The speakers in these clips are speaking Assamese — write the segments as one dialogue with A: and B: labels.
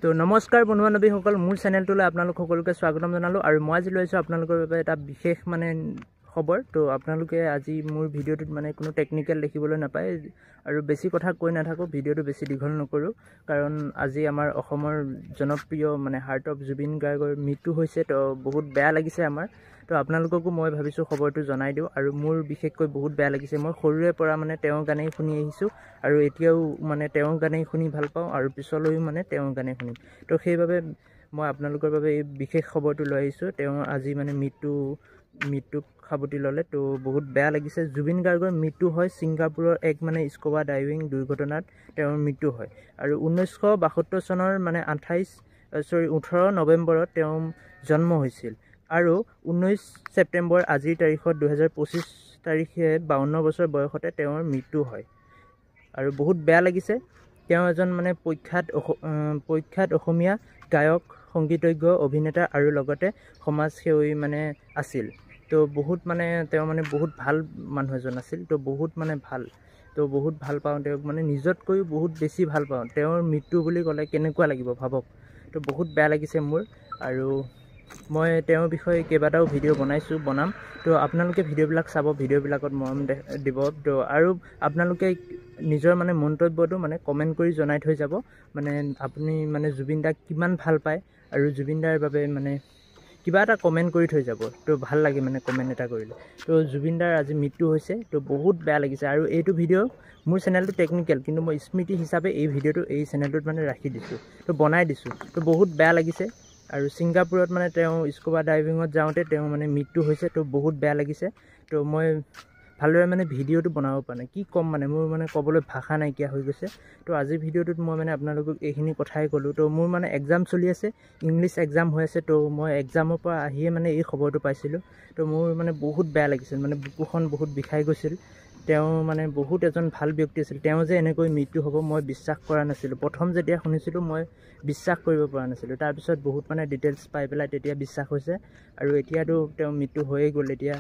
A: তো নমস্কাৰ বন্ধু বান্ধৱীসকল, মোৰ চেনেলটোলৈ আপোনালোক সকলোকে স্বাগতম জনালোঁ। আৰু মই আজি লৈ আহিছোঁ আপোনালোকৰ বাবে এটা বিশেষ খবৰ। তো আপোনালোকে আজি মোৰ ভিডিঅ'টোত কোনো টেকনিকেল দেখিবলৈ নাপায় আৰু বেছি কথা কৈ নাথাকোঁ, ভিডিঅ'টো বেছি দীঘল নকৰোঁ। কাৰণ আজি আমাৰ অসমৰ জনপ্ৰিয় হাৰ্ট অফ জুবিন গাৰ্গৰ মৃত্যু হৈছে। তো বহুত বেয়া লাগিছে আমাৰ। তো আপোনালোককো মই ভাবিছোঁ খবৰটো জনাই দিওঁ। আৰু মোৰ বিশেষকৈ বহুত বেয়া লাগিছে। মই সৰুৰে পৰা তেওঁৰ গানেই শুনি আহিছোঁ আৰু এতিয়াও তেওঁৰ গানেই শুনি ভাল পাওঁ আৰু পিছলৈও তেওঁৰ গানেই শুনিম। তো সেইবাবে মই আপোনালোকৰ বাবে এই বিশেষ খবৰটো লৈ আহিছোঁ। তেওঁ আজি মৃত্যুক সাৱটি ল'লে। তো বহুত বেয়া লাগিছে। জুবিন গাৰ্গৰ মৃত্যু হয় ছিংগাপুৰৰ এক স্কুবা ডাইভিং দুৰ্ঘটনাত তেওঁৰ মৃত্যু হয়। আৰু 1972 চনৰ 18 নৱেম্বৰত তেওঁ জন্ম হৈছিল। আৰু 19 ছেপ্টেম্বৰ আজিৰ তাৰিখত 2025 তাৰিখে 52 বছৰ বয়সতে তেওঁৰ মৃত্যু হয়। আৰু বহুত বেয়া লাগিছে। তেওঁ এজন প্ৰখ্যাত অসমীয়া গায়ক, সংগীতজ্ঞ, অভিনেতা আৰু লগতে সমাজসেৱী আছিল। তো বহুত তেওঁ বহুত ভাল মানুহ এজন আছিল। তো বহুত ভাল। তো বহুত ভাল পাওঁ তেওঁক, নিজতকৈও বহুত বেছি ভাল পাওঁ। তেওঁৰ মৃত্যু বুলি ক'লে কেনেকুৱা লাগিব ভাবক। তো বহুত বেয়া লাগিছে মোৰ। আৰু মই তেওঁৰ বিষয়ে কেইবাটাও ভিডিঅ' বনাম। তো আপোনালোকে ভিডিঅ'বিলাক চাব, ভিডিঅ'বিলাকত মৰম দিব। তো আৰু আপোনালোকে নিজৰ মন্তব্যটো কমেণ্ট কৰি জনাই থৈ যাব। আপুনি জুবিন দাক কিমান ভাল পায় আৰু জুবিন দাৰ বাবে কিবা এটা কমেণ্ট কৰি থৈ যাব। তো ভাল লাগে কমেণ্ট এটা কৰিলে। তো জুবিন দাৰ আজি মৃত্যু হৈছে। তো বহুত বেয়া লাগিছে। আৰু এইটো ভিডিঅ' মোৰ চেনেলটো টেকনিকেল, কিন্তু মই স্মৃতি হিচাপে এই ভিডিঅ'টো এই চেনেলটোত ৰাখি দিছোঁ। তো বনাই দিছোঁ। তো বহুত বেয়া লাগিছে। আৰু ছিংগাপুৰত তেওঁ স্কুবা ডাইভিঙত যাওঁতে তেওঁ মৃত্যু হৈছে। তো বহুত বেয়া লাগিছে। তো মই ভালদৰে ভিডিঅ'টো বনাব পৰা নাই। কি ক'ম মোৰ ক'বলৈ ভাষা নাইকিয়া হৈ গৈছে। তো আজিৰ ভিডিঅ'টোত মই আপোনালোকক এইখিনি কথাই ক'লোঁ। তো মোৰ এক্সাম চলি আছে, ইংলিছ এক্সাম হৈ আছে। তো মই এক্সামৰ পৰা আহিয়ে এই খবৰটো পাইছিলোঁ। তো মোৰ বহুত বেয়া লাগিছিল। বুকুখন বহুত বিষাই গৈছিল। তেওঁ বহুত এজন ভাল ব্যক্তি আছিল। তেওঁ যে এনেকৈ মৃত্যু হ'ব মই বিশ্বাস কৰা নাছিলোঁ। প্ৰথম যেতিয়া শুনিছিলোঁ মই বিশ্বাস কৰিব পৰা নাছিলোঁ। তাৰপিছত বহুত ডিটেইলছ পাই পেলাই তেতিয়া বিশ্বাস হৈছে। আৰু এতিয়াতো তেওঁ মৃত্যু হৈয়ে গ'ল। এতিয়া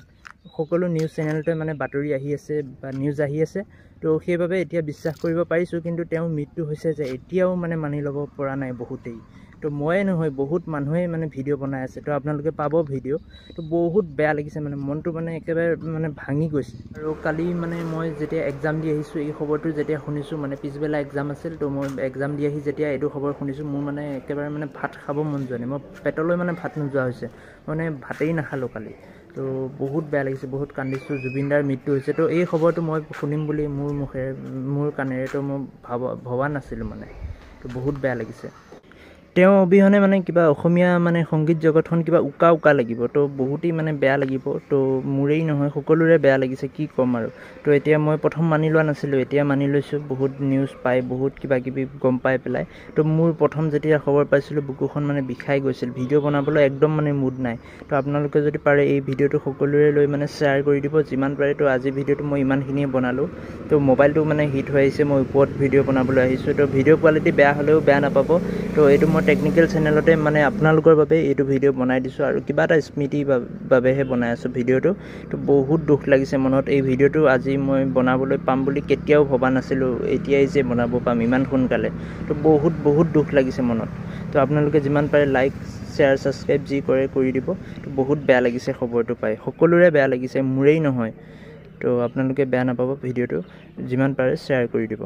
A: সকলো নিউজ চেনেলতে বাতৰি আহি আছে বা নিউজ আহি আছে। তো সেইবাবে এতিয়া বিশ্বাস কৰিব পাৰিছোঁ। কিন্তু তেওঁ মৃত্যু হৈছে যে এতিয়াও মানি ল'ব পৰা নাই বহুতেই। তো ময়ে নহয়, বহুত মানুহে ভিডিঅ' বনাই আছে। তো আপোনালোকে পাব ভিডিঅ'। তো বহুত বেয়া লাগিছে। মনটো একেবাৰে ভাঙি গৈছে। আৰু কালি মই যেতিয়া এক্সাম দি আহিছোঁ, এই খবৰটো যেতিয়া শুনিছোঁ, পিছবেলা এক্সাম আছিল। তো মই এক্সাম দি আহি যেতিয়া এইটো খবৰ শুনিছোঁ, মোৰ একেবাৰে ভাত খাব মন যোৱা নাই। মই পেটলৈ ভাত নোযোৱা হৈছে। ভাতেই নাখালোঁ কালি। তো বহুত বেয়া লাগিছে, বহুত কান্দিছোঁ। জুবিন দাৰ মৃত্যু হৈছে। তো এই খবৰটো মই শুনিম বুলি মোৰ কাণেৰে তো মই ভবা নাছিলোঁ। তো বহুত বেয়া লাগিছে। তেওঁ অবিহনে কিবা অসমীয়া সংগীত জগতখন কিবা উকা উকা লাগিব। তো বহুতেই বেয়া লাগিব। তো মোৰেই নহয়, সকলোৰে বেয়া লাগিছে। কি ক'ম আৰু। তো এতিয়া মই প্ৰথম মানি লোৱা নাছিলোঁ, এতিয়া মানি লৈছোঁ। বহুত নিউজ পাই, বহুত কিবা কিবি গম পাই পেলাই। তো মোৰ প্ৰথম যেতিয়া খবৰ পাইছিলোঁ, বুকুখন বিষাই গৈছিল। ভিডিঅ' বনাবলৈ একদম মুড নাই। তো আপোনালোকে যদি পাৰে এই ভিডিঅ'টো সকলোৰে লৈ শ্বেয়াৰ কৰি দিব যিমান পাৰে। তো আজি ভিডিঅ'টো মই ইমানখিনিয়ে বনালোঁ। তো মোবাইলটো হিট হৈ আহিছে, মই ওপৰত ভিডিঅ' বনাবলৈ আহিছোঁ। তো ভিডিঅ' কোৱালিটি বেয়া হ'লেও বেয়া নাপাব। তো এইটো মই টেকনিকেল চেনেলতে আপোনালোকৰ বাবে এইটো ভিডিঅ' বনাই দিছোঁ। আৰু কিবা এটা স্মৃতিৰ বাবেহে বনাই আছোঁ ভিডিঅ'টো। তো বহুত দুখ লাগিছে মনত। এই ভিডিঅ'টো আজি মই বনাবলৈ পাম বুলি কেতিয়াও ভবা নাছিলোঁ। এতিয়াই যে বনাব পাম ইমান সোনকালে। তো বহুত দুখ লাগিছে মনত। তো আপোনালোকে যিমান পাৰে লাইক, শ্বেয়াৰ, ছাবস্ক্ৰাইব যি কৰে কৰি দিব। তো বহুত বেয়া লাগিছে খবৰটো পাই। সকলোৰে বেয়া লাগিছে, মোৰেই নহয়। তো আপোনালোকে বেয়া নাপাব, ভিডিঅ'টো যিমান পাৰে শ্বেয়াৰ কৰি দিব।